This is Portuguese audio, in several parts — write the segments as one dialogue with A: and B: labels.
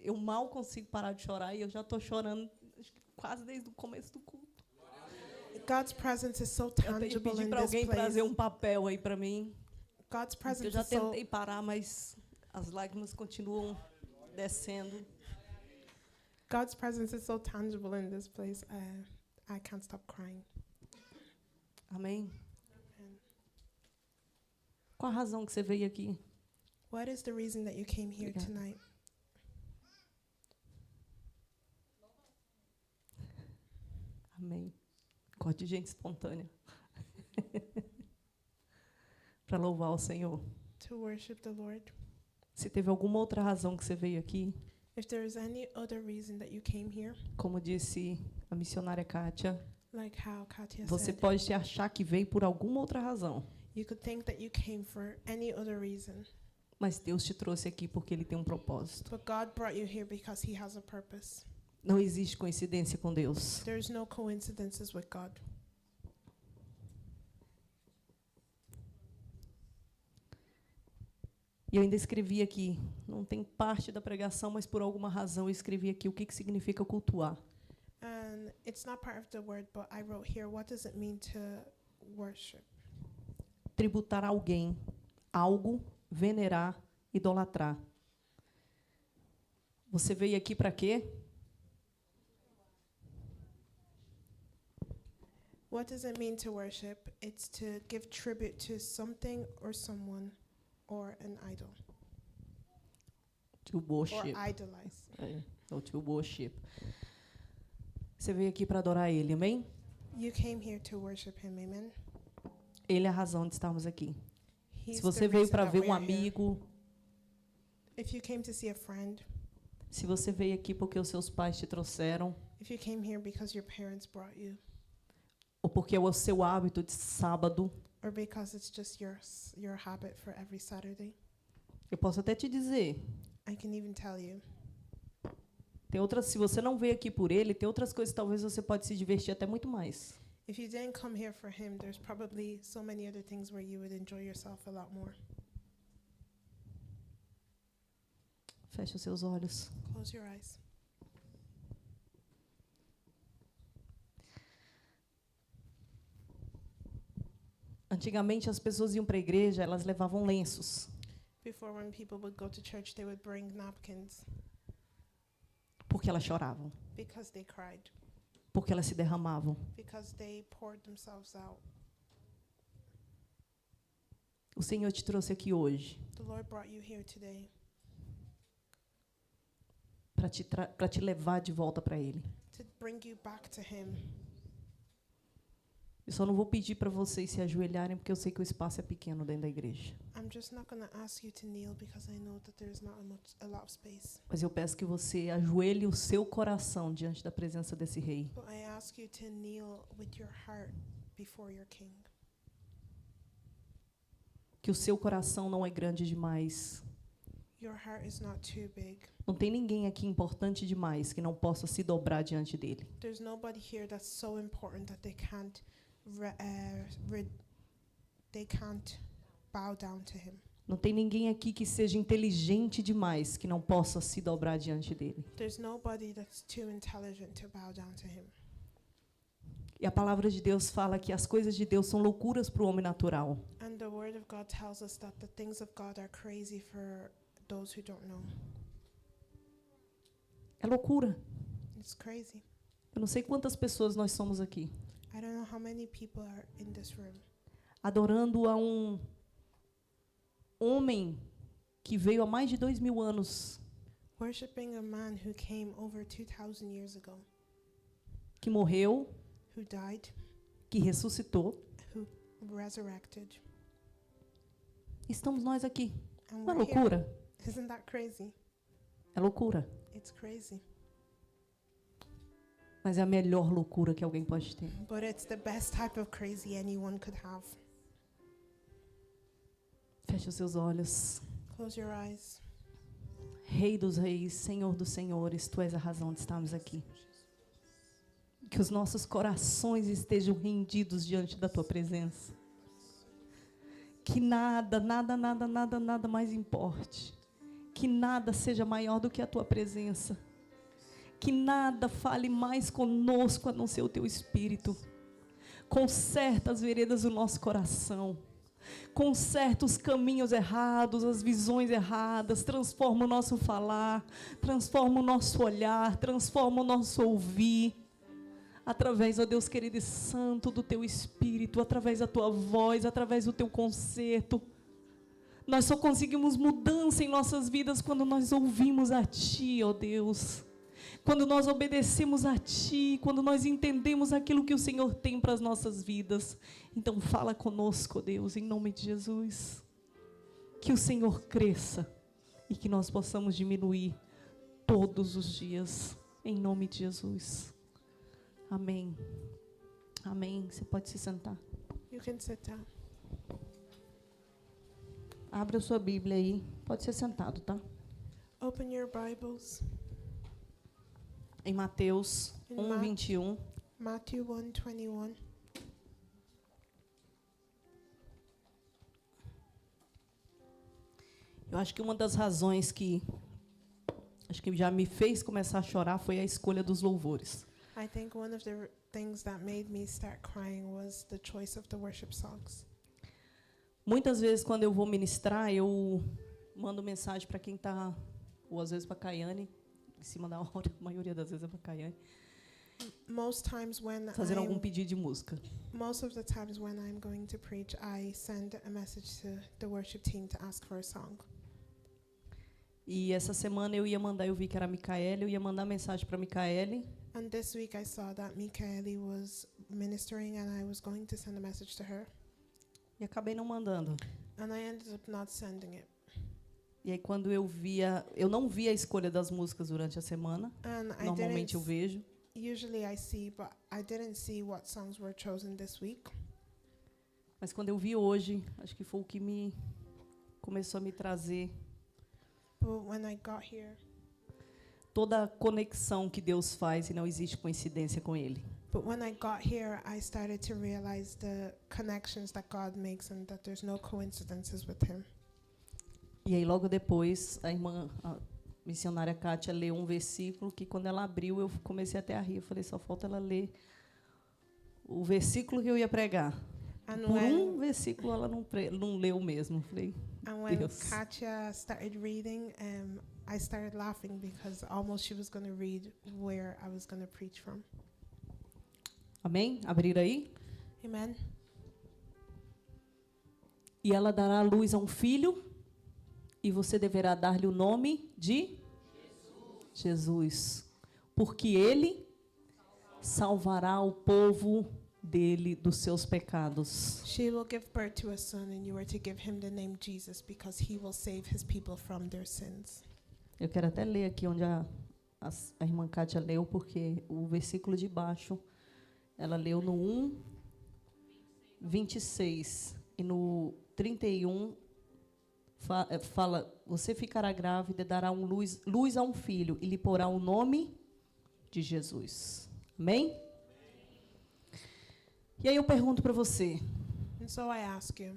A: Eu mal consigo parar de chorar e eu já estou chorando acho que quase desde o começo do culto.
B: God's presence is so
A: Eu tenho que
B: tangible
A: pedir
B: in
A: para
B: this
A: alguém
B: place.
A: trazer um papel aí para mim.
B: God's
A: Eu
B: presence
A: já
B: is so
A: tentei parar, mas as lágrimas continuam descendo.
B: God's presence is so tangible in this place. I can't stop crying.
A: Amém? Qual a razão que você veio aqui?
B: What is the reason that you came here
A: Obrigada.
B: tonight?
A: Amém. Gosto de gente espontânea. Para louvar o Senhor.
B: To worship the Lord.
A: Se teve alguma outra razão que você veio aqui,
B: If there is any other reason that you came here,
A: como disse a missionária Kátia,
B: like how Katia
A: você
B: said,
A: pode achar que veio por alguma outra razão,
B: you could think that you came for any other reason,
A: mas Deus te trouxe aqui porque Ele tem um propósito.
B: but God brought you here because He has a purpose.
A: Não existe coincidência com Deus.
B: There's no coincidences with God.
A: E eu ainda escrevi aqui, não tem parte da pregação, mas por alguma razão eu escrevi aqui o que significa cultuar.
B: And it's not part of the word, but I wrote here, what does it mean to worship?
A: Tributar alguém, algo, venerar, idolatrar. Você veio aqui para quê?
B: What does it mean to worship? It's to give tribute to something or someone or an idol.
A: To
B: Or
A: worship.
B: idolize.
A: Ou to worship. Você veio aqui para adorar Ele, amém?
B: You came here to worship Him, amen?
A: Ele é a razão de estarmos aqui.
B: He's
A: Se
B: the
A: você veio
B: reason
A: para
B: that
A: ver
B: we
A: um
B: are here.
A: amigo,
B: If you came to see a friend,
A: se você veio aqui porque os seus pais te trouxeram,
B: if you came here because your parents brought you,
A: ou porque é o seu hábito de sábado,
B: or because it's just your habit for every Saturday,
A: eu posso até te dizer,
B: I can even tell you,
A: tem outras, se você não veio aqui por Ele, tem outras coisas que talvez você pode se divertir até muito mais.
B: if you didn't come here for Him, there's probably so many other things where you would enjoy yourself a lot more.
A: Feche os seus olhos.
B: Close your eyes.
A: Antigamente as pessoas iam para a igreja, elas levavam lenços,
B: Before, when people would go to church, they would bring napkins
A: porque elas choravam,
B: because they cried,
A: porque elas se derramavam.
B: because they poured themselves out.
A: O Senhor te trouxe aqui hoje
B: The Lord brought you here today
A: para te levar de volta para Ele.
B: to bring you back to Him.
A: Eu só não vou pedir para vocês se ajoelharem, porque eu sei que o espaço é pequeno dentro da igreja.
B: I'm just not going to ask you to kneel because I know that there's not a lot of space.
A: Mas eu peço que você ajoelhe o seu coração diante da presença desse Rei.
B: But I ask you to kneel with your heart before your King.
A: Que o seu coração não é grande demais.
B: Your heart is not too big.
A: Não tem ninguém aqui importante demais que não possa se dobrar diante dele.
B: There's nobody here that's so important that they can't bow down to Him.
A: Não tem ninguém aqui que seja inteligente demais que não possa se dobrar diante dele.
B: There's nobody that's too intelligent to bow down to Him.
A: E a palavra de Deus fala que as coisas de Deus são loucuras para o homem natural.
B: And the Word of God tells us that the things of God are crazy for those who don't know.
A: É loucura.
B: It's crazy.
A: Eu não sei quantas pessoas nós somos aqui,
B: I don't know how many people are in this room
A: adorando a um homem que veio há mais de 2000 anos,
B: worshiping a man who came over 2,000 years ago,
A: que morreu,
B: who died,
A: que ressuscitou.
B: who resurrected.
A: Estamos nós aqui.
B: And
A: Não é
B: we're here.
A: loucura?
B: Isn't that crazy?
A: É loucura.
B: It's crazy.
A: Mas é a melhor loucura que alguém pode ter.
B: But it's the best type of crazy anyone could have.
A: Feche os seus olhos.
B: Close your eyes.
A: Rei dos reis, Senhor dos senhores, Tu és a razão de estarmos aqui. Que os nossos corações estejam rendidos diante da Tua presença. Que nada mais importe. que nada seja maior do que a tua presença. Que nada fale mais conosco a não ser o teu Espírito. Conserta as veredas do nosso coração. Conserta os caminhos errados, as visões erradas. Transforma o nosso falar. Transforma o nosso olhar. Transforma o nosso ouvir. Através, ó Deus querido e santo, do teu Espírito. Através da tua voz. Através do teu conserto. Nós só conseguimos mudança em nossas vidas quando nós ouvimos a Ti, ó Deus. Quando nós obedecemos a Ti, quando nós entendemos aquilo que o Senhor tem para as nossas vidas. Então fala conosco, ó Deus, em nome de Jesus. Que o Senhor cresça e que nós possamos diminuir todos os dias, em nome de Jesus. Amém. Amém. Você pode se sentar.
B: You can sit down.
A: Abra a sua Bíblia aí. Pode ser sentado, tá?
B: Open your Bibles.
A: Em Mateus
B: In
A: 1:21.
B: Matthew 1:21.
A: Eu acho que uma das razões que já me fez começar a chorar foi a escolha dos louvores.
B: I think one of the things that made me start crying was the choice of the worship songs.
A: Muitas vezes, quando eu vou ministrar, eu mando mensagem para quem está, ou às vezes para a Caiane, em cima da hora, a maioria das vezes é para a Caiane,
B: Most times when
A: fazer algum pedido de música.
B: most of the times when I'm going to preach, I send a message to the worship team to ask for a song.
A: E essa semana eu vi que era a Micaele, eu ia mandar mensagem para a Micaele,
B: And this week I saw that Michaeli was ministering and I was going to send a message to her.
A: e acabei não mandando.
B: And I ended up not sending it.
A: E aí, quando eu não via a escolha das músicas durante a semana,
B: And I
A: normalmente eu
B: didn't,
A: vejo,
B: usually I see, but I didn't see what songs were chosen this week.
A: mas quando eu vi hoje, acho que foi o que começou a me trazer
B: But when I got here,
A: toda a conexão que Deus faz e não existe coincidência com Ele.
B: but when I got here, I started to realize the connections that God makes and that there's no coincidences with Him.
A: E aí, logo depois, a missionária Kátia leu um versículo que, quando ela abriu, eu comecei até a rir. Eu falei, só falta ela ler o versículo que eu ia pregar.
B: And
A: Por
B: when,
A: um versículo, ela não leu mesmo. Eu falei,
B: and when
A: Deus.
B: Katya started reading, I started laughing because almost she was going to read where I was going to preach from.
A: amém? Abrir aí.
B: Amen.
A: E ela dará à luz a um filho, e você deverá dar-lhe o nome de Jesus, porque ele salvará o povo dele dos seus pecados.
B: She will give birth to a son, and you are to give him the name Jesus, because he will save his people from their sins.
A: Eu quero até ler aqui onde a irmã Kátia leu, porque o versículo de baixo, ela leu no 1:26, e no 31 fala, você ficará grávida e dará luz a um filho, e lhe porá o nome de Jesus. Amém? E aí eu pergunto para você,
B: And so I ask you,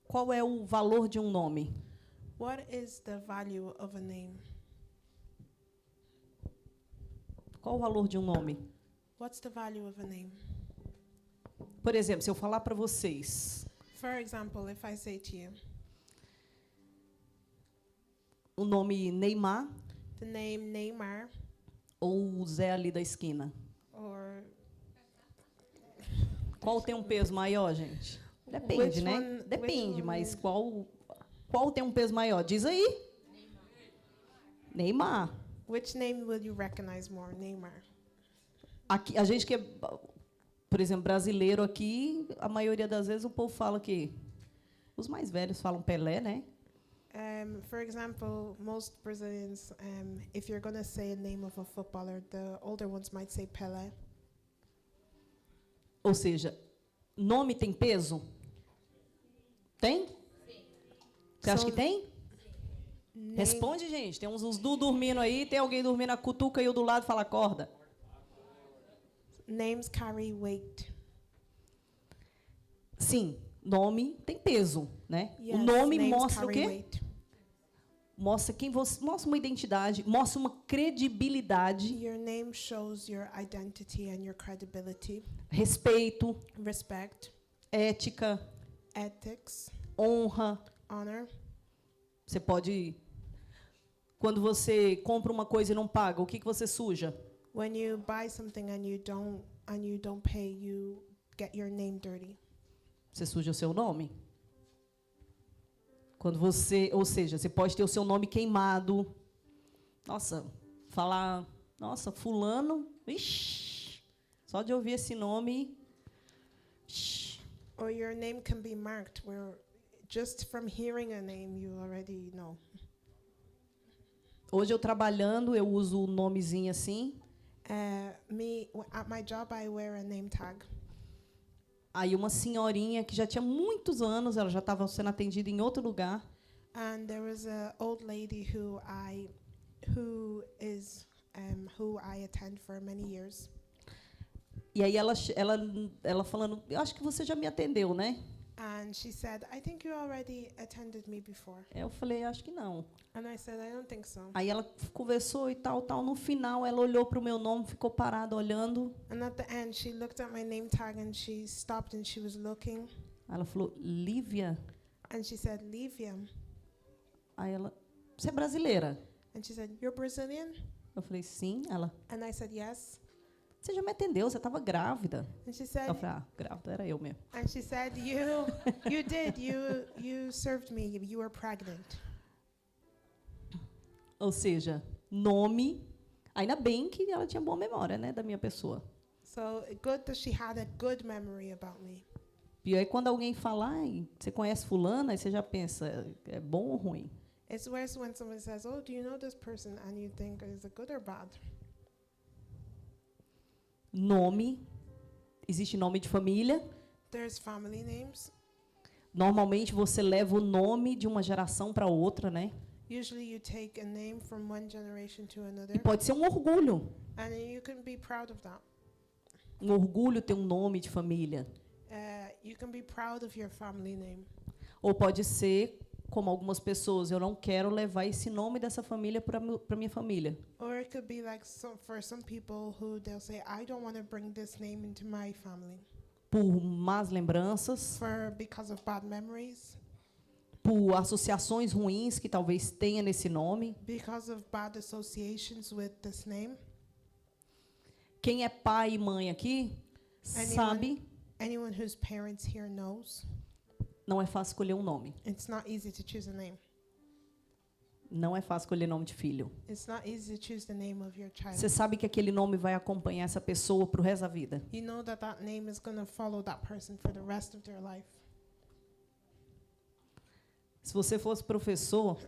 A: qual é o valor de um nome?
B: what is the value of a name?
A: Qual o valor de um nome?
B: What's the value of a name?
A: Por exemplo, se eu falar para vocês
B: For example, if I say to you,
A: o nome Neymar
B: the name Neymar,
A: ou o Zé ali da esquina,
B: or
A: qual tem um peso maior, gente? Depende,
B: Which
A: né?
B: one-
A: Depende,
B: which one
A: mas
B: is-
A: qual tem um peso maior? Diz aí. Neymar.
B: which name will you recognize more? Neymar.
A: Aqui, a gente que é, por exemplo, brasileiro aqui, a maioria das vezes o povo fala que os mais velhos falam Pelé, né?
B: For example, most Brazilians, if you're going to say a name of a footballer, the older ones might say Pelé.
A: Ou seja, nome tem peso? Tem? Você acha
B: So,
A: que tem?
B: name-
A: Responde, gente. Tem uns Du dormindo aí, tem alguém dormindo na cutuca e o do lado fala acorda.
B: Names carry weight.
A: Sim, nome tem peso, né?
B: Yes,
A: O nome
B: names
A: mostra o
B: carry
A: quê?
B: weight.
A: mostra quem você, mostra uma identidade, mostra uma credibilidade,
B: Your name shows your identity and your credibility,
A: respeito,
B: respect,
A: ética,
B: ethics,
A: honra.
B: honor.
A: Você pode, quando você compra uma coisa e não paga, o que você suja?
B: When you buy something and you don't pay, you get your name dirty.
A: Você suja o seu nome. Quando você, ou seja, você pode ter o seu nome queimado. Nossa, falar, nossa, fulano, ixi, só de ouvir esse nome, ixi.
B: Or your name can be marked where just from hearing a name you already know.
A: Hoje eu trabalhando, eu uso o nomezinho assim.
B: At my job I wear a name tag.
A: Aí uma senhorinha que já tinha muitos anos, ela já estava sendo atendida em outro lugar.
B: And there was a old lady who I attend for many years.
A: E aí ela falando, eu acho que você já me atendeu, né?
B: And she said, I think you already attended me before.
A: Eu falei, acho que não.
B: And I said, I don't think so.
A: Aí ela conversou e tal. No final, ela olhou para o meu nome, ficou parada olhando.
B: And at the end, she looked at my name tag and she stopped and she was looking.
A: Aí ela falou, Lívia.
B: And she said, Lívia.
A: Aí ela, você é brasileira?
B: And she said, you're Brazilian?
A: Eu falei, sim. Ela,
B: And I said, yes.
A: você já me atendeu, você estava grávida.
B: And she said,
A: Eu falei, grávida era eu mesmo.
B: and she said, you did, you served me, you were pregnant.
A: Ou seja, nome, ainda bem que ela tinha boa memória, né, da minha pessoa.
B: So good that she had a good memory about me.
A: E aí quando alguém fala, ai, você conhece fulana, aí você já pensa, é bom ou ruim?
B: It's worse when someone says, oh, do you know this person? And you think, is it good or bad?
A: Nome, existe nome de família.
B: There's family names.
A: Normalmente você leva o nome de uma geração para outra, né?
B: Usually you take a name from one generation to
A: E
B: another.
A: pode ser um orgulho.
B: And you can be proud of that.
A: Um orgulho ter um nome de família.
B: You can be proud of your family name.
A: Ou pode ser, como algumas pessoas, eu não quero levar esse nome dessa família para minha família.
B: Or it could be like for some people who they'll say, I don't want to bring this name into my family.
A: Por más lembranças,
B: Because of bad memories,
A: por associações ruins que talvez tenha nesse nome.
B: because of bad associations with this name.
A: Quem é pai e mãe aqui sabe,
B: Anyone whose parents here knows,
A: não é fácil escolher um nome.
B: it's not easy to choose a name.
A: Não é fácil escolher nome de filho.
B: It's not easy to choose the name of your child.
A: Você sabe que aquele nome vai acompanhar essa pessoa pro resto da vida.
B: You know that name is going to follow that person for the rest of their life.
A: Se você fosse professor,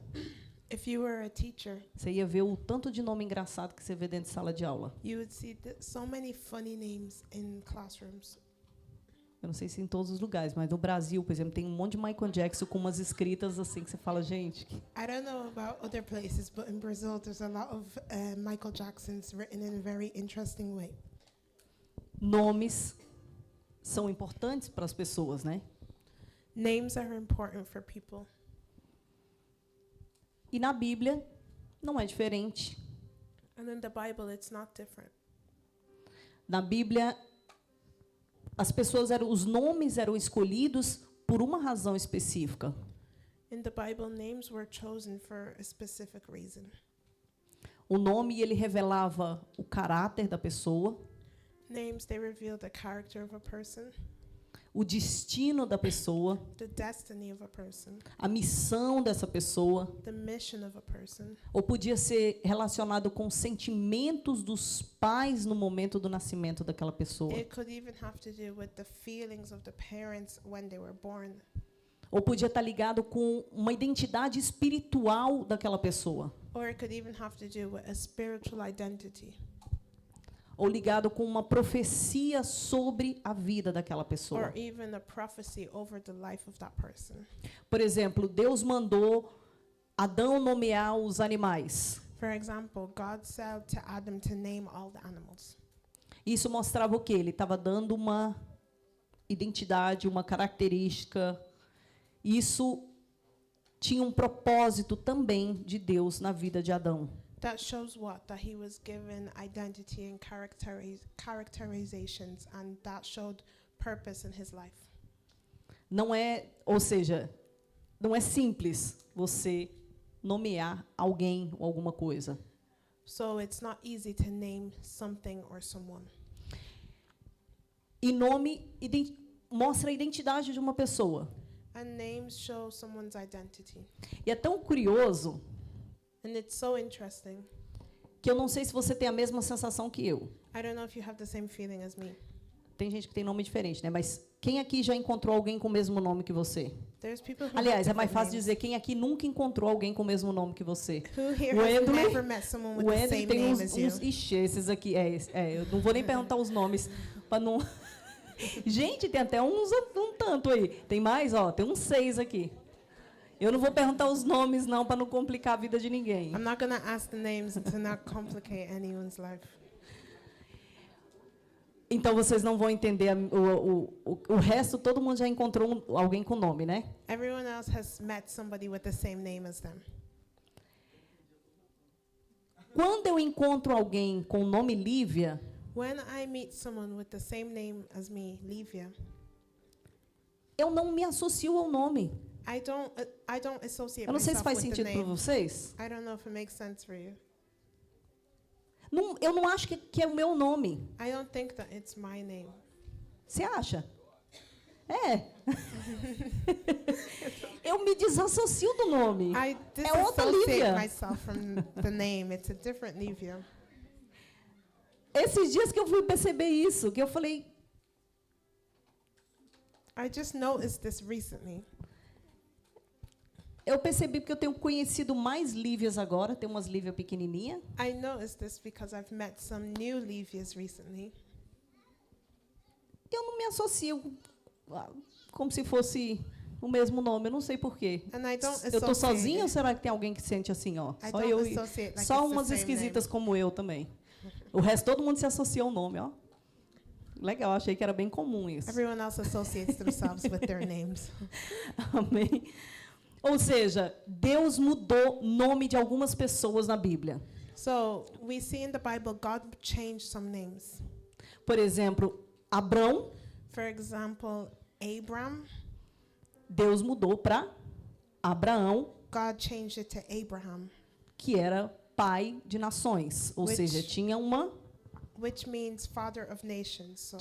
B: If you were a teacher,
A: você ia ver o tanto de nome engraçado que você vê dentro de sala de aula.
B: you would see so many funny names in classrooms.
A: Eu não sei se em todos os lugares, mas no Brasil, por exemplo, tem um monte de Michael Jackson com umas escritas assim que você fala, gente.
B: I don't know about other places, but in Brazil there's a lot of Michael Jacksons written in a very interesting way.
A: Nomes são importantes para as pessoas, né?
B: Names are important for people.
A: E na Bíblia não é diferente.
B: And in the Bible, it's not different.
A: Na Bíblia, os nomes eram escolhidos por uma razão específica.
B: In the Bible, names were chosen for a specific reason.
A: O nome ele revelava o caráter da pessoa,
B: Names, they reveal the character of a person,
A: o destino da pessoa,
B: the destiny of a person,
A: a missão dessa pessoa,
B: the mission of a person.
A: ou podia ser relacionado com sentimentos dos pais no momento do nascimento daquela pessoa,
B: It could even have to do with the feelings of the parents when they were born.
A: ou podia estar ligado com uma identidade espiritual daquela pessoa,
B: Or it could even have to do with a spiritual identity.
A: ou ligado com uma profecia sobre a vida daquela pessoa.
B: Or even a prophecy over the life of that person.
A: Por exemplo, Deus mandou Adão nomear os animais.
B: For example, God said to Adam to name all the animals.
A: Isso mostrava o quê? Ele estava dando uma identidade, uma característica. Isso tinha um propósito também de Deus na vida de Adão.
B: That shows what? That he was given identity and characterizations, and that showed purpose in his life.
A: Não é, ou seja, não é simples você nomear alguém ou alguma coisa.
B: So it's not easy to name something or someone.
A: E nome mostra a identidade de uma pessoa.
B: And names show someone's identity.
A: E é tão curioso
B: And it's so interesting.
A: que eu não sei se você tem a mesma sensação que eu.
B: I don't know if you have the same feeling as me.
A: Tem gente que tem nome diferente, né? Mas quem aqui já encontrou alguém com o mesmo nome que você?
B: There's people who
A: Aliás,
B: have
A: é mais
B: different
A: fácil
B: names.
A: dizer quem aqui nunca encontrou alguém com o mesmo nome que você.
B: Who here
A: O
B: has
A: Andrew-
B: never met someone with
A: O
B: the
A: Andrew
B: same
A: tem
B: name
A: uns,
B: as you?
A: Ixi, esses aqui. Eu não vou nem perguntar os nomes para não. Gente, tem até um tanto aí. Tem mais, ó, tem uns 6 aqui. Eu não vou perguntar os nomes não para não complicar a vida de ninguém.
B: I'm not gonna ask the names to not complicate anyone's life.
A: Então vocês não vão entender o resto. Todo mundo já encontrou alguém com nome, né?
B: Everyone else has met somebody with the same name as them.
A: Quando eu encontro alguém com o nome Lívia,
B: When I meet someone with the same name as me, Livia,
A: eu não me associo ao nome.
B: I don't associate
A: Eu não sei se
B: myself
A: faz
B: with the
A: sentido para
B: name.
A: vocês.
B: I don't know if it makes sense for you.
A: Eu não acho que é o meu nome.
B: I don't think that it's my name.
A: Você acha? É. Eu me desassocio do nome.
B: I
A: outra Lívia.
B: disassociate myself from the name. It's a different Livia.
A: Esses dias que eu fui perceber isso, que eu falei,
B: I just noticed this recently.
A: eu percebi porque eu tenho conhecido mais Lívias agora, tem umas Lívia pequenininha.
B: I noticed this because I've met some new Livias recently.
A: Eu não me associo como se fosse o mesmo nome, eu não sei porquê.
B: And I don't
A: Eu tô
B: associate
A: sozinha ou
B: it.
A: será que tem alguém que sente assim, ó?
B: I
A: Só
B: don't
A: eu
B: associate like
A: só
B: it's the
A: umas
B: same
A: esquisitas como eu também. O resto todo mundo se associa ao nome, ó. Legal, achei que era bem comum isso.
B: Everyone else associates themselves with their names.
A: Amém. Ou seja, Deus mudou nome de algumas pessoas na Bíblia.
B: So we see in the Bible God changed some names.
A: Por exemplo, Abrão,
B: For example, Abram,
A: Deus mudou para Abraão,
B: God changed it to Abraham,
A: que era pai de nações. Ou
B: Which-
A: seja, tinha
B: which means father of nations. So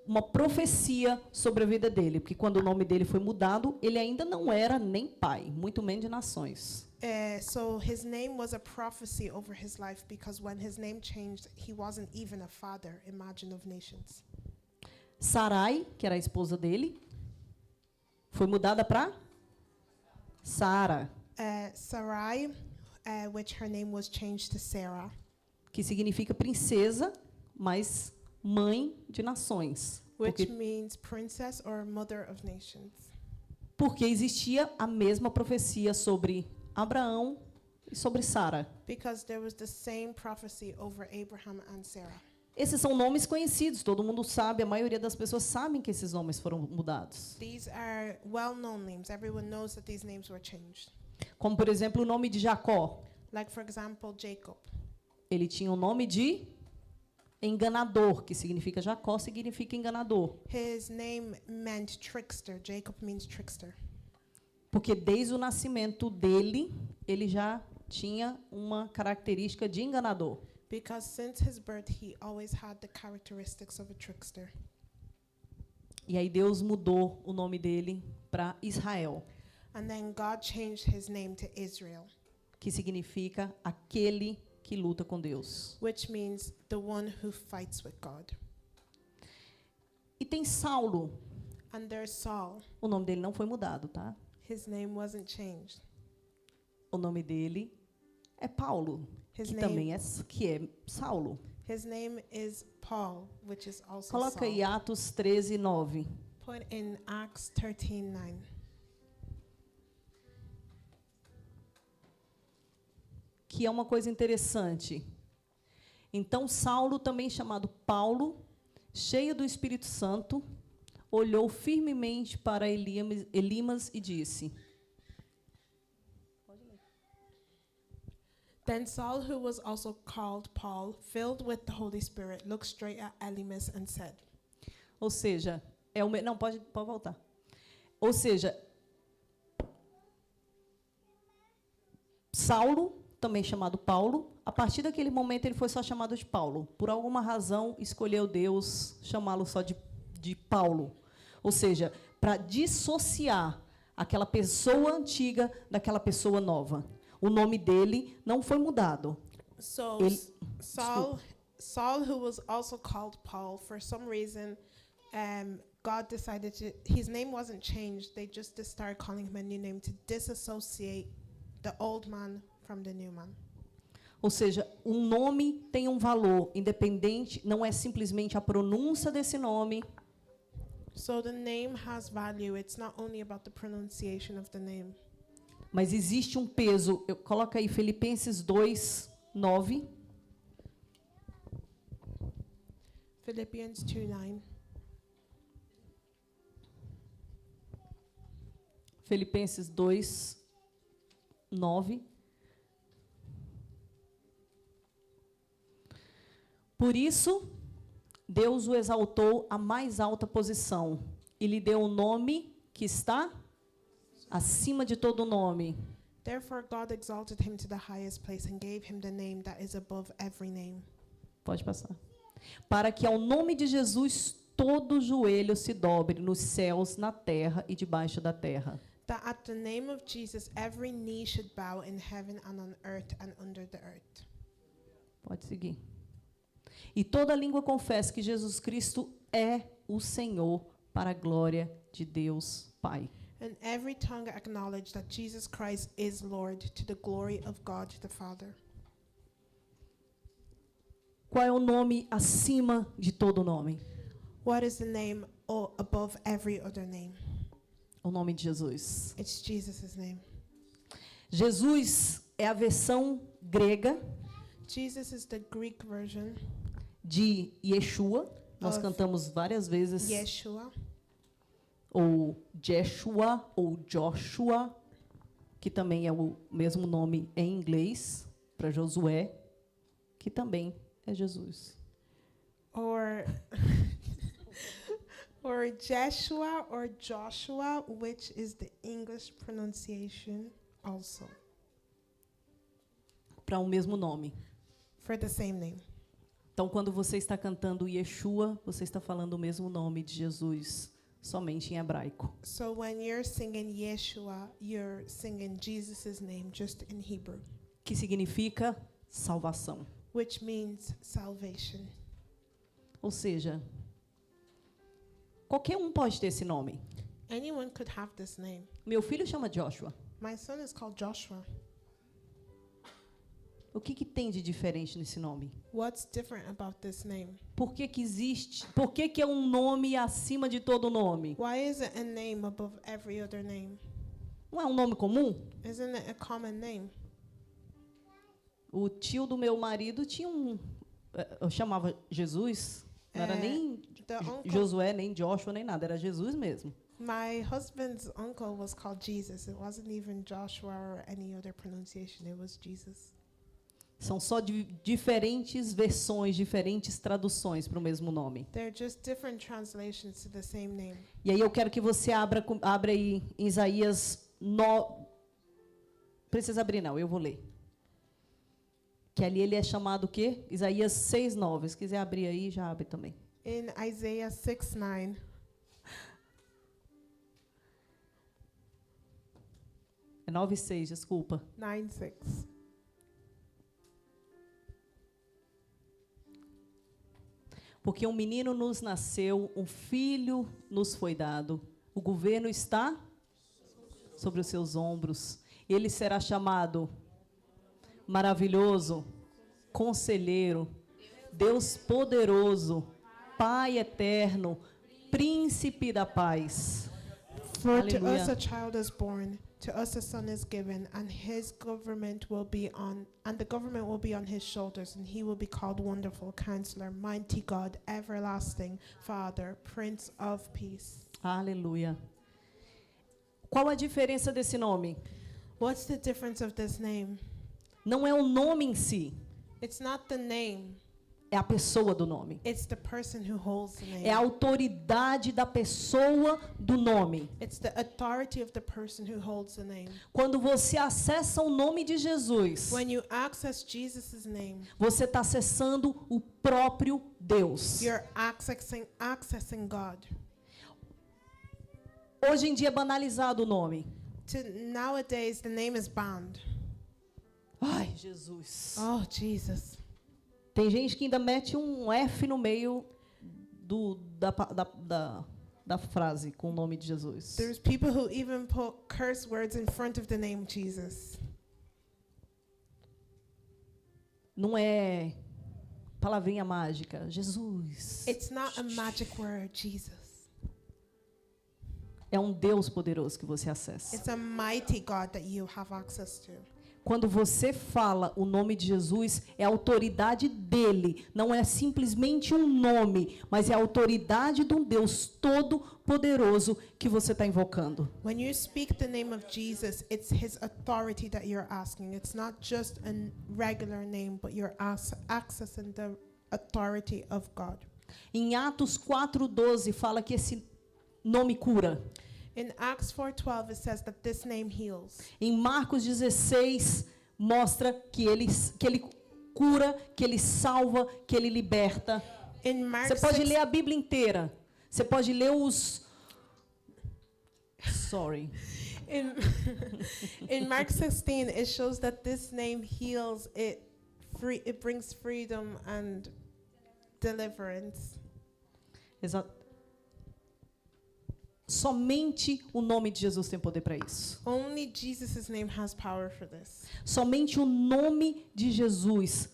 A: uma profecia sobre a vida dele, porque quando o nome dele foi mudado, ele ainda não era nem pai, muito menos de nações.
B: so his name was a prophecy over his life because when his name changed, he wasn't even a father, imagine, of nations.
A: Sarai, que era a esposa dele, foi mudada para Sara,
B: Sarai, which her name was changed to Sarah,
A: que significa princesa, mas mãe de nações.
B: which means princess or mother of nations.
A: Porque existia a mesma profecia sobre Abraão e sobre Sara.
B: Because there was the same prophecy over Abraham and Sarah.
A: Esses são nomes conhecidos, todo mundo sabe, a maioria das pessoas sabem que esses nomes foram mudados.
B: These are well-known names. Everyone knows that these names were changed.
A: Como, por exemplo, o nome de Jacó.
B: Like, for example, Jacob.
A: Ele tinha o nome de enganador, que significa Jacó, significa enganador.
B: His name meant trickster. Jacob means trickster.
A: Porque desde o nascimento dele, ele já tinha uma característica de enganador.
B: Because since his birth, he always had the characteristics of a trickster.
A: E aí Deus mudou o nome dele para Israel,
B: And then God changed his name to Israel,
A: que significa aquele que luta com Deus.
B: which means the one who fights with God.
A: E tem Saulo.
B: And there's Saul.
A: O nome dele não foi mudado, tá?
B: His name wasn't changed.
A: O nome dele é Paulo,
B: His
A: que
B: name,
A: também que é Saulo.
B: his name is Paul, which is also
A: Coloca aí
B: Saul.
A: Atos 13, 9.
B: Put in Acts 13:9.
A: Que é uma coisa interessante. Então, Saulo, também chamado Paulo, cheio do Espírito Santo, olhou firmemente para Elimas e disse:
B: Then Saul, who was also called Paul, filled with the Holy Spirit, looked straight at Elymas and said.
A: Ou seja, não, pode voltar. Ou seja, Saulo, também chamado Paulo, a partir daquele momento ele foi só chamado de Paulo. Por alguma razão, escolheu Deus chamá-lo só de Paulo. Ou seja, para dissociar aquela pessoa antiga daquela pessoa nova. O nome dele não foi mudado.
B: So
A: Ele-
B: Saul, who was also called Paul, for some reason, God decided his name wasn't changed. They just started calling him a new name to disassociate the old man from the new man.
A: Ou seja, um nome tem um valor independente, não é simplesmente a pronúncia desse nome,
B: So the name has value. It's not only about the pronunciation of the name.
A: mas existe um peso. Coloca aí Filipenses 2:9.
B: Philippians 2:9.
A: Filipenses 2:9. Por isso, Deus o exaltou à mais alta posição e lhe deu um nome que está acima de todo nome.
B: Therefore God exalted him to the highest place and gave him the name that is above every name.
A: Pode passar. Para que ao nome de Jesus todo joelho se dobre nos céus, na terra e debaixo da terra.
B: That at the name of Jesus every knee should bow in heaven and on earth and under the earth.
A: Pode seguir. E toda língua confesse que Jesus Cristo é o Senhor, para a glória de Deus Pai.
B: And every tongue acknowledge that Jesus Christ is Lord, to the glory of God the Father.
A: Qual é o nome acima de todo nome?
B: What is the name above every other name?
A: O nome de Jesus.
B: It's Jesus' name.
A: Jesus é a versão grega
B: Jesus is the Greek version,
A: de Yeshua. Nós
B: Of
A: cantamos várias vezes.
B: Yeshua,
A: Ou Jeshua, ou Joshua, que também é o mesmo nome em inglês, para Josué, que também é Jesus.
B: or or Jeshua or Joshua, which is the English pronunciation also
A: Para o mesmo nome.
B: for the same name.
A: Então, quando você está cantando Yeshua, você está falando o mesmo nome de Jesus, somente em hebraico.
B: So when you're singing Yeshua, you're singing Jesus' name just in Hebrew,
A: Que significa salvação.
B: which means salvation.
A: Ou seja, qualquer um pode ter esse nome.
B: Anyone could have this name.
A: Meu filho chama Joshua.
B: My son is called Joshua.
A: O que tem de diferente nesse nome?
B: What's different about this name?
A: Por que existe? Por que é um nome acima de todo nome?
B: Why is it a name above every other name?
A: Não é um nome comum?
B: Isn't it a common name?
A: O tio do meu marido tinha eu chamava Jesus, não era nem
B: The uncle,
A: Josué, nem Joshua, nem nada, era Jesus mesmo.
B: my husband's uncle was called Jesus. It wasn't even Joshua or any other pronunciation. It was Jesus.
A: São só diferentes versões, diferentes traduções para o mesmo nome.
B: They're just different translations to the same name.
A: E aí eu quero que você abra aí em Isaías Precisa abrir não, eu vou ler. Que ali ele é chamado o quê? Isaías 6:9. Se quiser abrir aí, já abre também.
B: In Isaiah 6:9,
A: É 9:6, desculpa.
B: 9:6.
A: Porque um menino nos nasceu, um filho nos foi dado. O governo está sobre os seus ombros. Ele será chamado Maravilhoso, Conselheiro, Deus Poderoso, Pai Eterno, Príncipe da Paz.
B: For to
A: Hallelujah.
B: us a child is born, to us a son is given, and the government will be on his shoulders, and he will be called Wonderful Counselor, Mighty God, Everlasting Father, Prince of Peace.
A: Aleluia. Qual a diferença desse nome?
B: What's the difference of this name?
A: Não é o nome em si,
B: It's not the name.
A: é a pessoa do nome.
B: It's the person who holds the name.
A: É a autoridade da pessoa do nome.
B: It's the authority of the person who holds the name.
A: Quando você acessa o nome de Jesus,
B: When you access Jesus' name,
A: você está acessando o próprio Deus.
B: you're accessing God.
A: Hoje em dia é banalizado o nome.
B: Nowadays, the name is banned.
A: Ai, Jesus.
B: Oh, Jesus.
A: Tem gente que ainda mete um F no meio da frase com o nome de Jesus.
B: There's people who even put curse words in front of the name Jesus.
A: Não é palavrinha mágica. Jesus.
B: It's not a magic word, Jesus.
A: É um Deus poderoso que você acessa.
B: It's a mighty God that you have access to.
A: Quando você fala o nome de Jesus, é a autoridade dele. Não é simplesmente um nome, mas é a autoridade de um Deus todo-poderoso que você está invocando.
B: When you speak the name of Jesus, it's his authority that you're asking. It's not just a regular name, but you're accessing the authority of God.
A: Em Atos 4:12 fala que esse nome cura.
B: In Acts 4:12 it says that this name heals.
A: Em Marcos 16 mostra que ele cura, que ele salva, que ele liberta.
B: In Mark
A: Você pode
B: 6
A: ler a Bíblia inteira. Você pode ler os Sorry.
B: in Mark 16 it shows that this name heals, it brings freedom and deliverance.
A: Exato. Somente o nome de Jesus tem poder para isso.
B: Only Jesus' name has power for this.
A: Somente o nome de Jesus.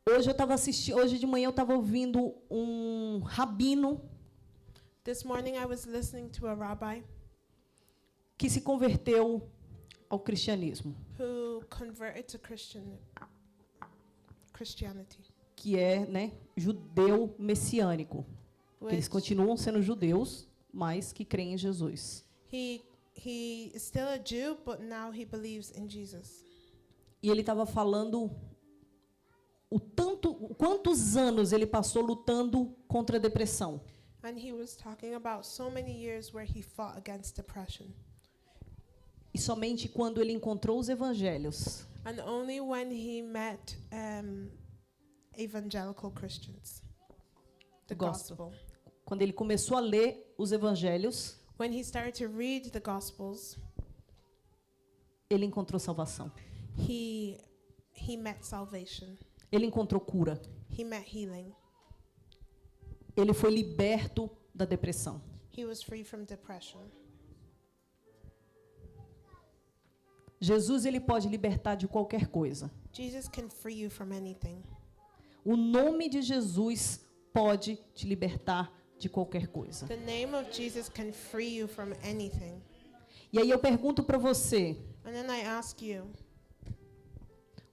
A: Hoje de manhã eu estava ouvindo um rabino
B: This morning I was listening to a rabbi
A: que se converteu ao cristianismo,
B: who converted to Christianity.
A: que é, né, judeu messiânico. Eles
B: Which
A: continuam sendo judeus, mas que creem em Jesus.
B: he is still a Jew, but now he believes in Jesus.
A: E ele estava falando quantos anos ele passou lutando contra a depressão.
B: And he was talking about so many years where he fought against depression.
A: E somente quando ele encontrou os evangelhos,
B: And only when he met evangelical Christians, the
A: Gospel.
B: gospel.
A: quando ele começou a ler os evangelhos,
B: When he started to read the gospels,
A: ele encontrou salvação.
B: he met salvation.
A: Ele encontrou cura.
B: He met healing.
A: Ele foi liberto da depressão.
B: He was free from depression.
A: Jesus, ele pode libertar de qualquer coisa.
B: Jesus can free you from anything.
A: O nome de Jesus pode te libertar de qualquer coisa.
B: The name of Jesus can free you from anything.
A: E aí eu pergunto para você,
B: And then I ask you,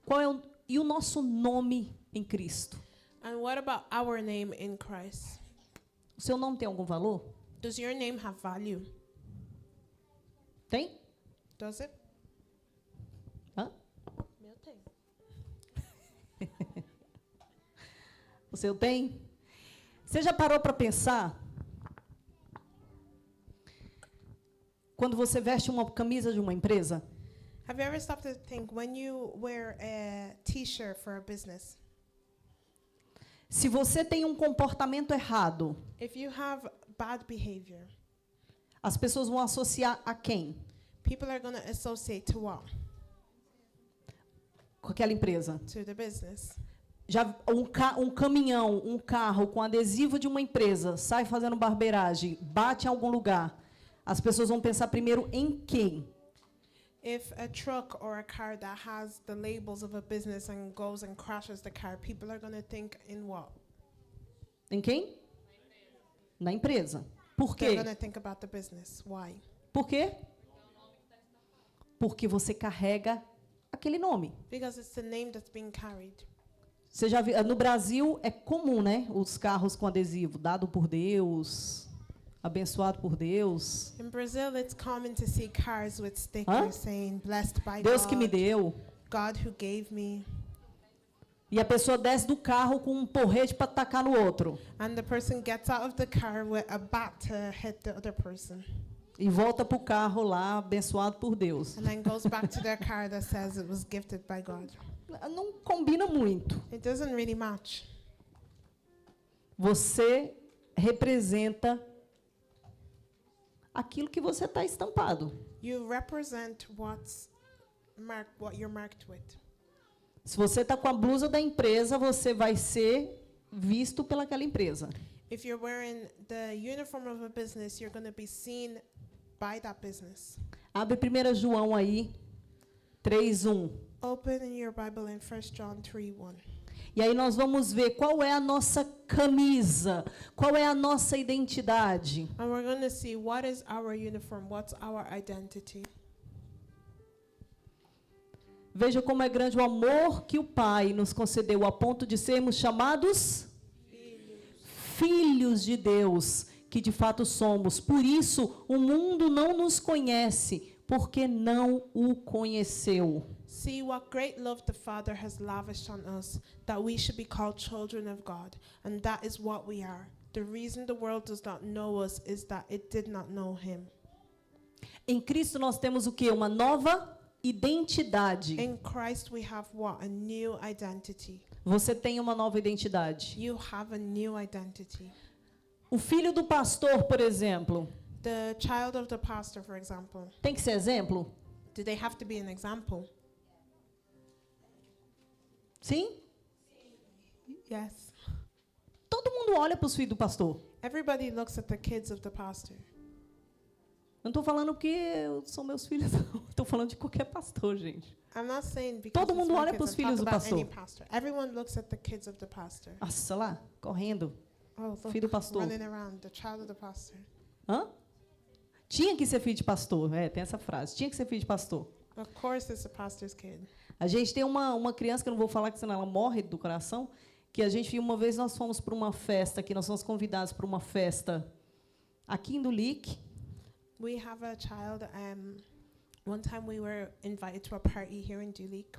A: qual é o nosso nome em Cristo?
B: and what about our name in Christ?
A: O seu nome tem algum valor?
B: Does your name have value?
A: Tem?
B: Does it?
A: Hã?
B: Meu tem.
A: O seu tem? Você já parou para pensar? Quando você veste uma camisa de uma empresa,
B: Have you ever stopped to think when you wear a t-shirt for a business?
A: se você tem um comportamento errado,
B: If you have bad behavior,
A: as pessoas vão associar a quem?
B: people are going to associate to what?
A: Com aquela empresa.
B: To the business.
A: Já um caminhão, um carro com adesivo de uma empresa sai fazendo barbeiragem, bate em algum lugar, as pessoas vão pensar primeiro em quem?
B: If a truck or a car that has the labels of a business and goes and crashes the car, people are going to think in what?
A: Em quem? Na empresa. Por
B: They're
A: quê?
B: going to think about the business. Why?
A: Por quê? Porque você carrega aquele nome.
B: Because it's the name that's being carried.
A: Você já viu, no Brasil é comum, né? Os carros com adesivo, dado por Deus, abençoado por Deus,
B: In Brazil, it's common to see cars with stickers
A: Hã?
B: saying "Blessed by
A: Deus
B: God."
A: que me deu.
B: God who gave me.
A: E a pessoa desce do carro com um porrete para atacar no outro.
B: And the person gets out of the car with a bat to hit the other person.
A: E volta para o carro lá, abençoado por Deus.
B: And then goes back to their car that says it was gifted by God.
A: Não combina muito.
B: It doesn't really match.
A: Você representa aquilo que você está estampado.
B: You represent what you're marked with.
A: Se você está com a blusa da empresa, você vai ser visto pelaquela empresa.
B: If you're wearing the uniform of a business, you're going to be seen by that business.
A: Abre 1 João aí, 3:1.
B: Open in your Bible in 1 John 3:1.
A: E aí nós vamos ver qual é a nossa camisa, qual é a nossa identidade.
B: And we're going to see what is our uniform, what's our identity.
A: Veja como é grande o amor que o Pai nos concedeu a ponto de sermos chamados filhos de Deus, que de fato somos. Por isso, o mundo não nos conhece, porque não o conheceu.
B: See what great love the Father has lavished on us, that we should be called children of God, and that is what we are. The reason the world does not know us is that it did not know him.
A: Em Cristo nós temos o quê? Uma nova identidade.
B: In Christ we have what? A new identity.
A: Você tem uma nova identidade.
B: You have a new identity.
A: O filho do pastor, por exemplo,
B: The child of the pastor, for example,
A: tem que ser exemplo?
B: do they have to be an example?
A: Sim?
B: Yes.
A: Todo mundo olha para os filhos do pastor.
B: Everybody looks at the kids of the pastor.
A: Não estou falando porque são meus filhos, não. Estou falando de qualquer pastor, gente.
B: I'm not saying because
A: Todo
B: it's
A: mundo
B: my
A: olha
B: kids,
A: pros
B: I'm
A: filhos
B: talking
A: do
B: about any
A: pastor.
B: pastor. Everyone looks at the kids of the pastor.
A: Nossa, lá, correndo.
B: Oh, look,
A: Filho do pastor.
B: running around, the child of the pastor.
A: Hã? Tinha que ser filho de pastor. Tem essa frase. Tinha que ser filho de pastor.
B: Of course it's a pastor's kid.
A: A gente tem uma criança, que eu não vou falar, que senão ela morre do coração, que a gente, uma vez nós fomos para uma festa, que nós fomos convidados para uma festa aqui em Dulique.
B: We have a child, one time we were invited to a party here in Dulique,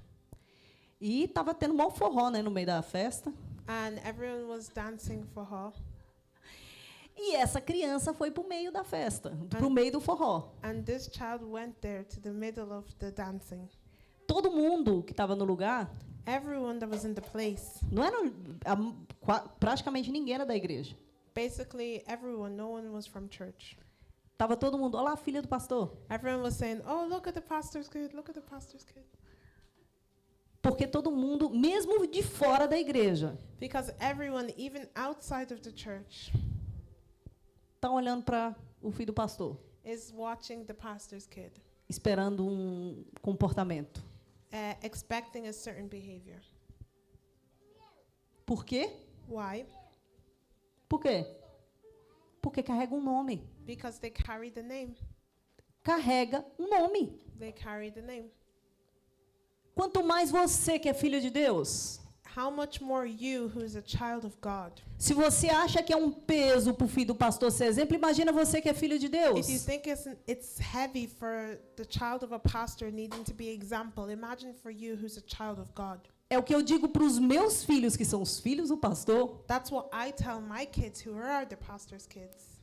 A: E estava tendo mó forró, né, no meio da festa.
B: and everyone was dancing for her.
A: E essa criança foi para o meio da festa, para o meio do forró.
B: And this child went there to the middle of the dancing.
A: Todo mundo que estava no lugar,
B: Everyone that was in the place,
A: não era, praticamente ninguém era da igreja.
B: basically everyone, no one was from church.
A: Tava todo mundo, olha lá a filha do pastor.
B: Everyone was saying, oh, look at the pastor's kid, look at the pastor's kid.
A: Porque todo mundo, mesmo de fora da igreja,
B: Because everyone, even outside of the church,
A: tá olhando para o filho do pastor,
B: is watching the pastor's kid,
A: esperando um comportamento.
B: expecting a certain behavior.
A: Por quê?
B: Why?
A: Por quê? Porque carrega um nome.
B: Because they carry the name.
A: Carrega um nome.
B: They carry the name.
A: Quanto mais você que é filho de Deus,
B: How much more you, who is a child of God?
A: se você acha que é um peso para o filho do pastor ser exemplo, imagina você que é filho de Deus.
B: If you think it's heavy for the child of a pastor needing to be example, imagine for you, who's a child of God.
A: É o que eu digo para os meus filhos, que são os filhos do pastor.
B: That's what I tell my kids, who are the pastor's kids.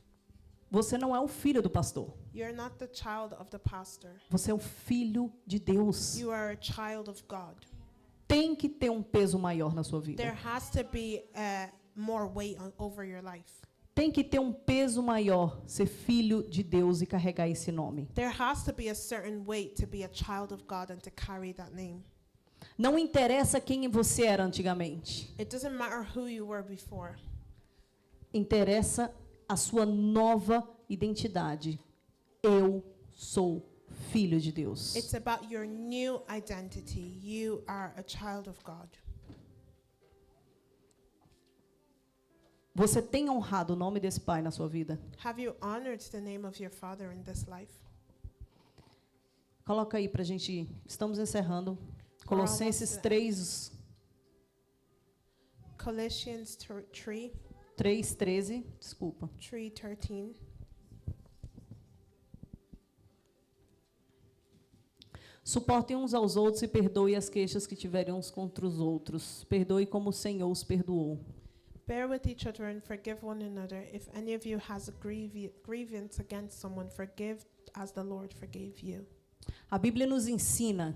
A: Você não é o filho do pastor.
B: You're not the child of the pastor.
A: Você é o filho de Deus.
B: You are a child of God.
A: Tem que ter um peso maior na sua vida.
B: There has to be more weight over your life.
A: Tem que ter um peso maior ser filho de Deus e carregar esse nome.
B: There has to be a certain weight to be a child of God and to carry that name.
A: Não interessa quem você era antigamente.
B: It doesn't matter who you were before.
A: Interessa a sua nova identidade. Eu sou filho de Deus.
B: It's about your new identity. You are a child of God.
A: Você tem honrado o nome desse Pai na sua vida?
B: Have you honored the name of your Father in this life?
A: Coloca aí pra gente. Estamos encerrando. Colossenses 3,
B: Colossians 3,
A: 3:13. Desculpa.
B: 3:13.
A: Suportem uns aos outros e perdoe as queixas que tiverem uns contra os outros. Perdoe como o Senhor os perdoou.
B: Bear with each other and forgive one another. If any of you has a grievance against someone, forgive as the Lord forgave you.
A: A Bíblia nos ensina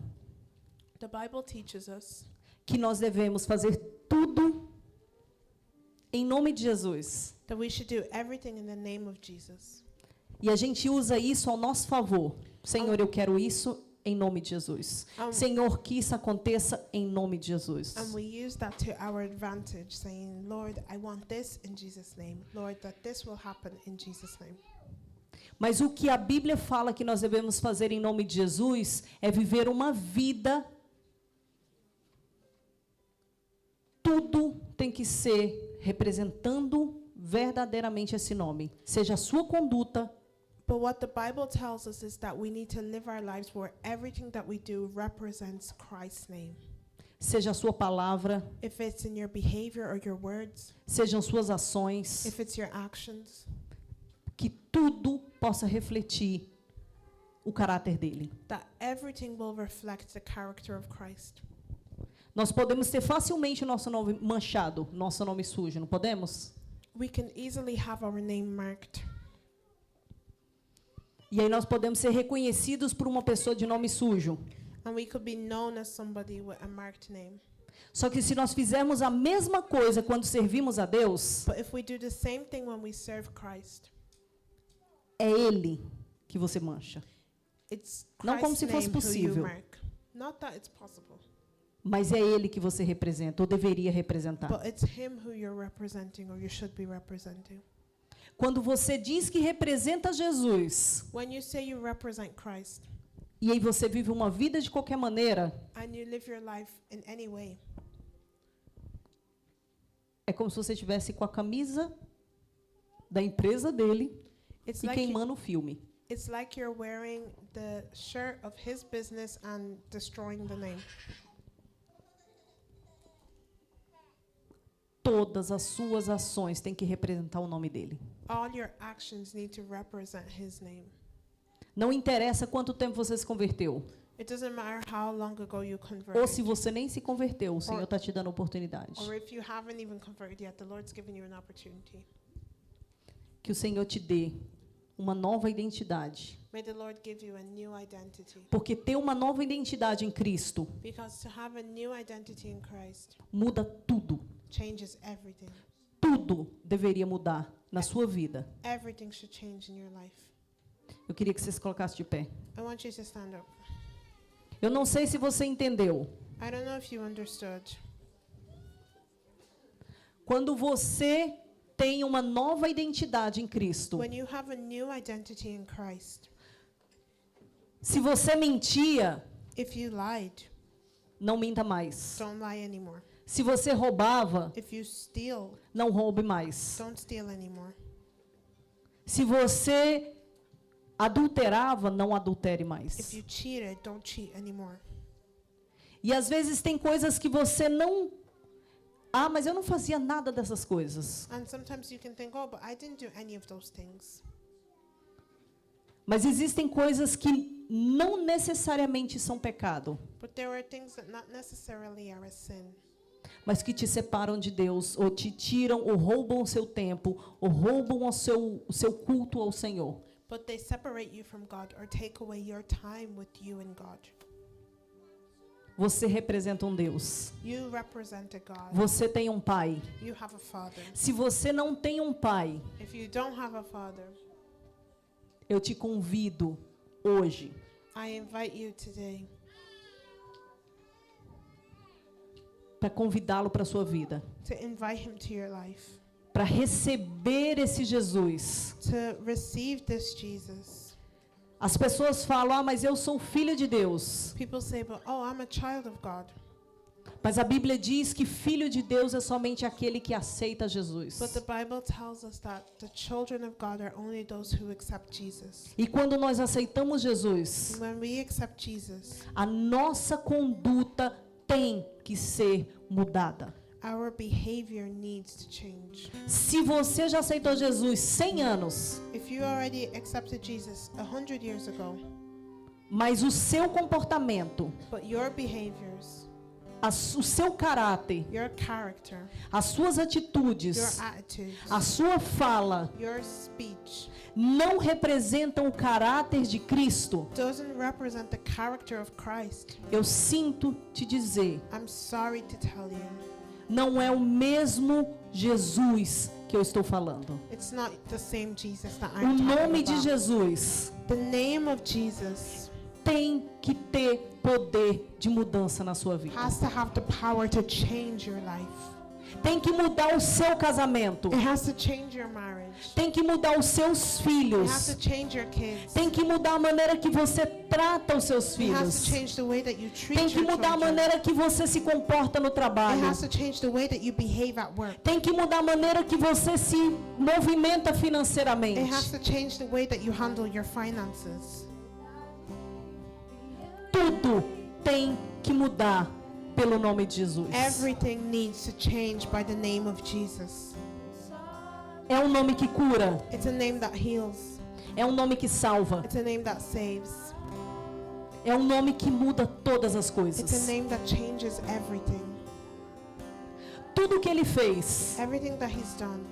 B: The Bible teaches us
A: que nós devemos fazer tudo em nome de Jesus.
B: that we should do everything in the name of Jesus.
A: E a gente usa isso ao nosso favor. Senhor, eu quero isso em nome de Jesus.
B: Um,
A: Senhor, que isso aconteça em nome de Jesus.
B: And we use that to our advantage, saying, Lord, I want this in Jesus' name. Lord, that this will happen in Jesus' name.
A: Mas o que a Bíblia fala que nós devemos fazer em nome de Jesus é viver uma vida. Tudo tem que ser representando verdadeiramente esse nome. Seja a sua conduta,
B: But what the Bible tells us is that we need to live our lives where everything that we do represents Christ's name.
A: seja a sua palavra,
B: If it's in your behavior or your words,
A: sejam suas ações,
B: if it's your actions,
A: que tudo possa refletir o caráter dele.
B: that everything will reflect the character of Christ.
A: Nós podemos ter facilmente o nosso nome manchado, nosso nome sujo, não podemos?
B: We can easily have our name marked.
A: E aí nós podemos ser reconhecidos por uma pessoa de nome sujo.
B: And we could be known as somebody with a marked name.
A: Só que se nós fizermos a mesma coisa quando servimos a Deus,
B: But if we do the same thing when we serve Christ,
A: é Ele que você mancha.
B: it's
A: Não como
B: Christ's
A: se fosse
B: name who you
A: possível.
B: mark. Not that it's possible,
A: Mas é Ele que você representa, ou deveria representar.
B: but it's Him who you're representing or you should be representing.
A: Quando você diz que representa Jesus,
B: When you say you represent Christ
A: e aí você vive uma vida de qualquer maneira,
B: and you live your life in any way,
A: é como se você estivesse com a camisa da empresa dele
B: it's
A: e
B: like
A: queimando o filme.
B: it's like you're wearing the shirt of His business and destroying the name.
A: Todas as suas ações têm que representar o nome dele.
B: All your actions need to represent His name.
A: Não interessa quanto tempo você se converteu,
B: It doesn't matter how long ago you
A: ou
B: converted,
A: se você nem se converteu, o Senhor está te dando oportunidade.
B: or if you haven't even converted yet, the Lord's given you an opportunity.
A: Que o Senhor te dê uma nova identidade.
B: May the Lord give you a new identity.
A: Porque ter uma nova identidade em Cristo
B: Because to have a new identity in Christ
A: muda tudo.
B: changes everything.
A: Tudo deveria mudar na sua vida.
B: Everything should change in your life.
A: Eu queria que você se colocasse de pé.
B: I want you to stand up.
A: Eu não sei se você entendeu.
B: I don't know if you understood.
A: Quando você tem uma nova identidade em Cristo,
B: When you have a new identity in Christ,
A: se você mentia,
B: if you lied,
A: não minta mais.
B: don't lie anymore.
A: Se você roubava,
B: If you steal,
A: não roube mais.
B: don't steal anymore.
A: Se você adulterava, não adultere
B: If
A: mais.
B: you cheated, don't cheat anymore.
A: E às vezes tem coisas que você não... Ah, mas eu não fazia nada dessas coisas.
B: And sometimes you can think, oh, but I didn't do any of those things.
A: Mas existem coisas que não necessariamente são pecado,
B: But there are things that not necessarily are a sin,
A: mas que te separam de Deus, ou te tiram, ou roubam o seu tempo, ou roubam o seu culto ao Senhor.
B: but they separate you from God or take away your time with you and God.
A: Você representa um Deus.
B: You represent a God.
A: Você tem um pai.
B: You have a father.
A: Se você não tem um pai,
B: If you don't have a father,
A: eu te convido hoje
B: I invite you today
A: para convidá-lo para a sua vida,
B: to invite him to your life,
A: para receber esse Jesus.
B: to receive this Jesus.
A: As pessoas falam, ah, mas eu sou filho de Deus.
B: People say, but oh, I'm a child of God.
A: Mas a Bíblia diz que filho de Deus é somente aquele que aceita Jesus.
B: But the Bible tells us that the children of God are only those who accept Jesus.
A: E quando nós aceitamos Jesus,
B: And when we accept Jesus,
A: a nossa conduta tem que ser mudada.
B: our behavior needs to change.
A: Se você já aceitou Jesus 100 anos,
B: If you already accepted Jesus 100 years ago,
A: Mas o seu comportamento,
B: but your behaviors,
A: o seu caráter,
B: your character,
A: as suas
B: your
A: atitudes,
B: attitudes,
A: a sua fala,
B: your speech
A: não representam o caráter de Cristo,
B: doesn't represent the character of Christ,
A: eu sinto te dizer,
B: I'm sorry to tell you,
A: não é o mesmo Jesus que eu estou falando.
B: it's not the same Jesus that
A: O
B: I'm
A: nome
B: talking
A: de
B: about.
A: Jesus
B: The name of Jesus
A: tem que ter poder de mudança na sua vida.
B: has to have the power to change your life.
A: Tem que mudar o seu casamento.
B: It has to change your marriage.
A: Tem que mudar os seus
B: It has
A: filhos.
B: to change your kids.
A: Tem que mudar a maneira que você trata os seus
B: It has
A: filhos.
B: to change the way that you treat
A: Tem que
B: your
A: mudar a
B: children.
A: maneira que você se comporta no
B: It
A: trabalho.
B: has to change the way that you behave at work.
A: Tem que mudar a maneira que você se movimenta financeiramente.
B: It has to change the way that you handle your finances.
A: Tudo tem que mudar pelo nome de Jesus.
B: Everything needs to change by the name of Jesus.
A: É um nome que cura.
B: It's a name that heals.
A: É um nome que salva.
B: It's a name that saves.
A: É um nome que muda todas as
B: It's a
A: coisas.
B: name that changes everything.
A: Tudo que ele fez,
B: Everything that he's done.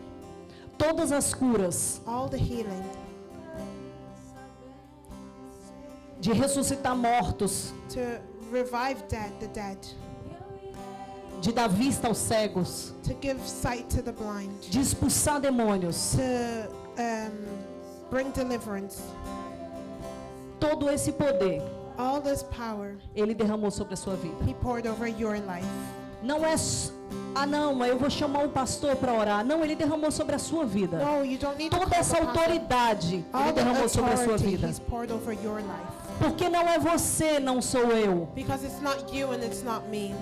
A: todas as curas,
B: All the healing.
A: de ressuscitar mortos,
B: To revive the dead.
A: de dar vista aos cegos,
B: To give sight to the blind.
A: de expulsar demônios,
B: To bring deliverance.
A: todo esse poder
B: All this power
A: ele derramou sobre a sua vida.
B: he poured over your life.
A: Não é não, eu vou chamar um pastor para orar. Não, ele derramou sobre a sua vida.
B: No, you don't need to
A: Toda
B: call
A: essa
B: the pastor.
A: autoridade ele
B: All the
A: derramou sobre a sua
B: authority
A: vida.
B: he's poured over your life.
A: Porque não é você, não sou eu.
B: Because it's not you and it's not me.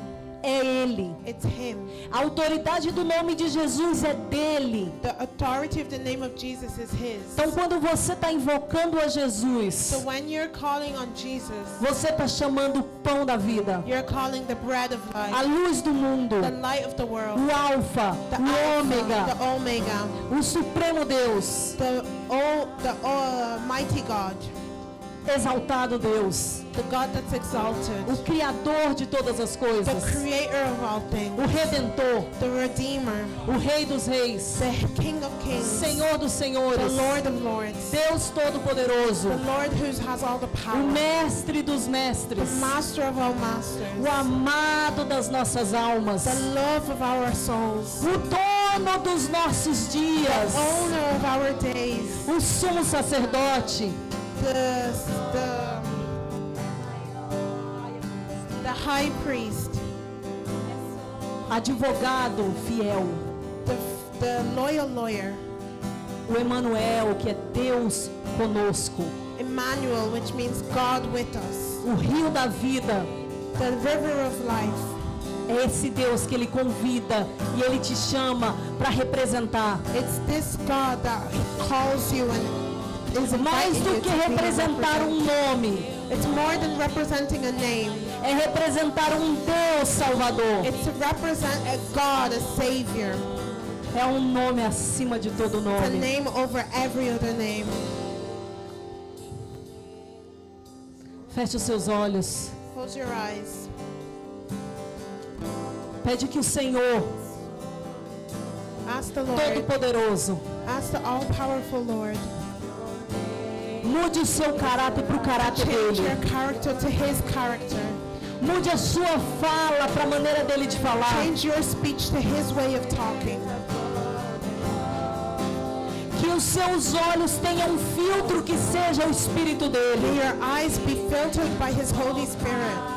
A: É ele.
B: It's him.
A: A autoridade do nome de Jesus é dele.
B: The authority of the name of Jesus is his.
A: Então quando você está invocando a Jesus,
B: So when you're calling on Jesus,
A: você está chamando o pão da vida,
B: you're calling the bread of
A: a
B: life,
A: luz do mundo,
B: the light of the world,
A: o alfa,
B: the
A: o
B: Alpha,
A: ômega,
B: the Omega,
A: o supremo Deus,
B: the Almighty God,
A: exaltado Deus,
B: the God that's exalted,
A: o criador de todas as
B: the
A: coisas,
B: creator of all
A: o
B: things,
A: redentor,
B: the Redeemer,
A: o rei dos reis,
B: the King of Kings,
A: Senhor dos
B: the
A: senhores,
B: Lord of Lords,
A: Deus todo-poderoso,
B: the Lord who has all the
A: o
B: power,
A: mestre dos
B: the
A: mestres,
B: Master of all masters,
A: o amado das nossas almas,
B: the love of our souls,
A: o dono dos nossos dias,
B: owner of our days,
A: o sumo sacerdote,
B: the high priest,
A: advogado fiel,
B: the loyal lawyer,
A: o Emanuel, que é Deus conosco,
B: Emmanuel, which means God with us,
A: o rio da vida.
B: the river of life.
A: É esse Deus que ele convida e ele te chama para representar.
B: It's this God that calls you and is
A: Mais
B: inviting
A: do
B: you
A: que
B: to be
A: representar um nome,
B: It's more than representing a name.
A: é representar um Deus Salvador.
B: It's to represent a God, a Savior.
A: É um nome acima de todo
B: A
A: nome.
B: name over every other name.
A: Feche os seus olhos.
B: Close your eyes.
A: Pede que o Senhor
B: Ask the Lord.
A: Todo-Poderoso
B: Ask the all-powerful Lord.
A: mude o seu caráter para o caráter
B: Change
A: dele.
B: your character to His character.
A: Mude a sua fala para a maneira dele de falar.
B: Change your speech to His way of talking.
A: Que os seus olhos tenham um filtro que seja o Espírito
B: May
A: dele.
B: your eyes be filtered by His Holy Spirit.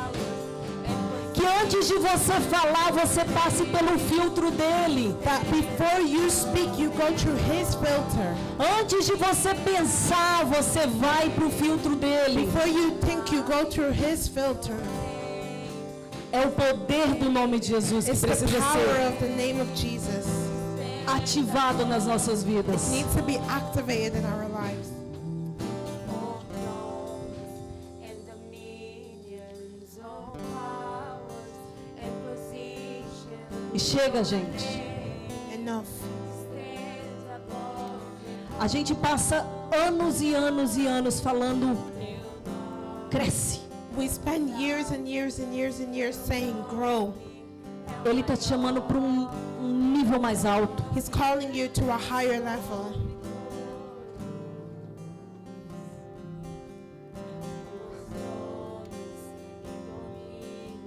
A: Que antes de você falar, você passe pelo filtro dele.
B: That before you speak, you go through His filter.
A: Antes de você pensar, você vai para o filtro dele.
B: Before you think, you go through His filter.
A: É o poder do nome de Jesus que
B: It's the
A: precisa
B: power
A: ser
B: of the name of Jesus.
A: ativado nas nossas vidas.
B: Needs to be activated in our lives.
A: E chega, gente.
B: Enough.
A: A gente passa anos e anos e anos falando cresce.
B: We spend years and years and years and years saying grow.
A: Ele está te chamando para um nível mais alto.
B: He's calling you to a higher level.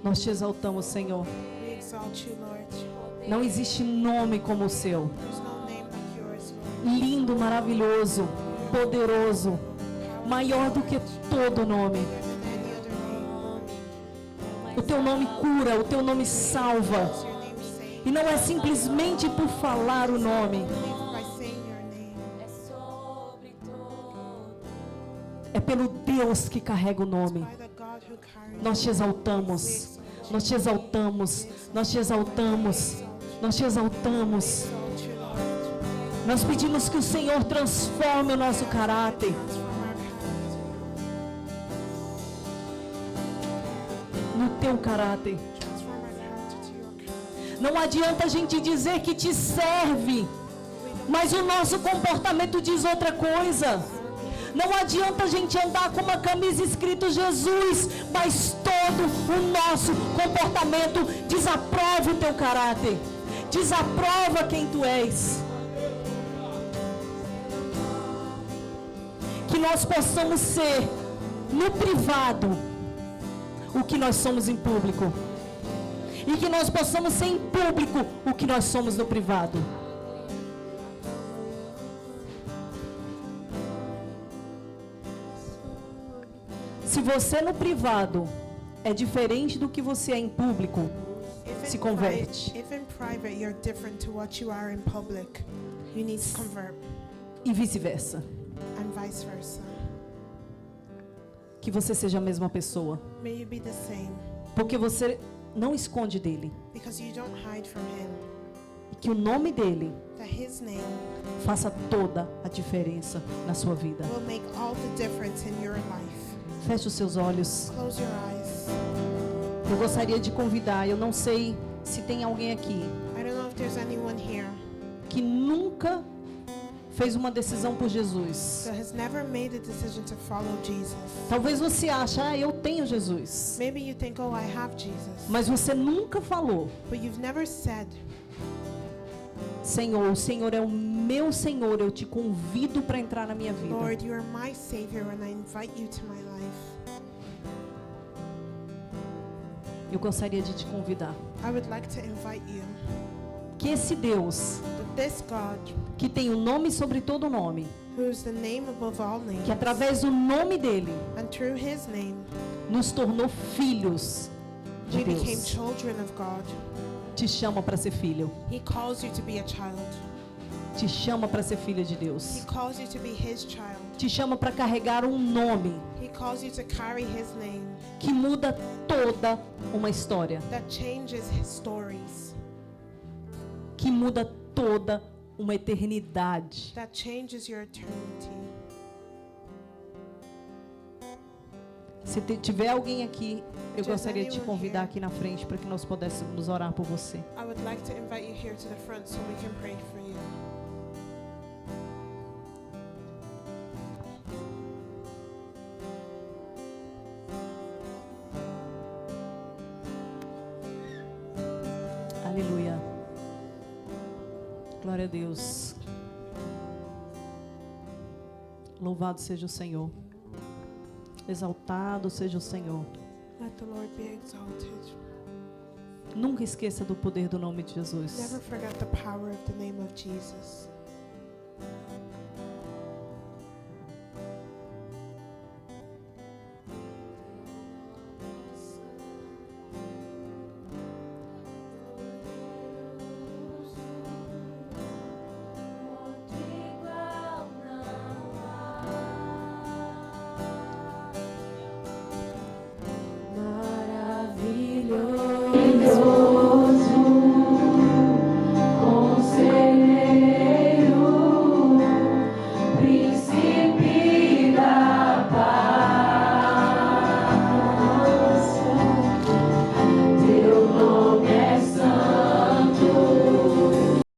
A: Nós te exaltamos, Senhor.
B: We exalt you, Lord.
A: Não existe nome como o seu.
B: There's no name like yours, Lord.
A: Lindo, maravilhoso, poderoso, maior do que todo nome.
B: Than any other name.
A: O teu nome cura, o teu nome salva.
B: Your name saves.
A: E não é simplesmente por falar o nome.
B: Believe by saying your name.
A: É pelo Deus que carrega o nome.
B: By the God who carries.
A: Nós te exaltamos. Nós te exaltamos. Nós te exaltamos. Nós te exaltamos.
B: Exalt you, Lord.
A: Nós pedimos que o Senhor transforme o nosso caráter.
B: Transform our character.
A: No teu caráter.
B: Transform our character to your character.
A: Não adianta a gente dizer que te serve, mas o nosso comportamento diz outra coisa. Não adianta a gente andar com uma camisa escrito Jesus, mas todo o nosso comportamento desaprova o teu caráter, desaprova quem tu és. Que nós possamos ser no privado o que nós somos em público. E que nós possamos ser em público o que nós somos no privado. Se você no privado é diferente do que você é em público, se converte.
B: If in private you're different to what you are in public, you need to convert,
A: E vice-versa.
B: and vice versa.
A: Que você seja a mesma pessoa.
B: May you be the same,
A: Porque você não esconde dele.
B: because you don't hide from Him.
A: E que o nome dele
B: That His name
A: faça toda a diferença na sua vida.
B: will make all the difference in your life.
A: Feche os seus olhos.
B: Close your eyes.
A: Eu gostaria de convidar, eu não sei se tem alguém aqui
B: I don't know if there's anyone here
A: que nunca fez uma decisão por Jesus.
B: that has never made a decision to follow Jesus.
A: Talvez você ache, eu tenho Jesus.
B: Maybe you think, oh, I have Jesus.
A: Mas você nunca falou,
B: But you've never said,
A: Senhor, o Senhor é o meu Senhor, eu te convido para entrar na minha vida.
B: Lord, you are my Savior, and I invite you to my life.
A: Eu gostaria de te convidar.
B: I would like to invite you
A: Que esse Deus,
B: that this God,
A: que tem o nome sobre todo nome,
B: who is the name above all names,
A: que através do nome dele
B: and through His name,
A: nos tornou filhos de
B: we became
A: Deus,
B: children of God.
A: te chama para ser filho.
B: He calls you to be a child.
A: Te chama para ser filho de
B: He
A: Deus.
B: calls you to be His child.
A: Te chama para carregar um nome
B: He calls you to carry His name
A: que muda toda uma história,
B: that changes His stories,
A: que muda toda uma eternidade.
B: that changes your eternity.
A: Se tiver alguém aqui, eu
B: Just
A: gostaria de te
B: anyone
A: convidar
B: here.
A: aqui na frente para que nós pudéssemos orar por você.
B: I would like to invite you here to the front so we can pray for you.
A: Aleluia. Glória a Deus. Louvado seja o Senhor. Exaltado seja o Senhor.
B: Let the Lord be exalted.
A: Nunca esqueça do poder do nome de Jesus.
B: Never forget the power of the name of Jesus.
C: Maravilhoso.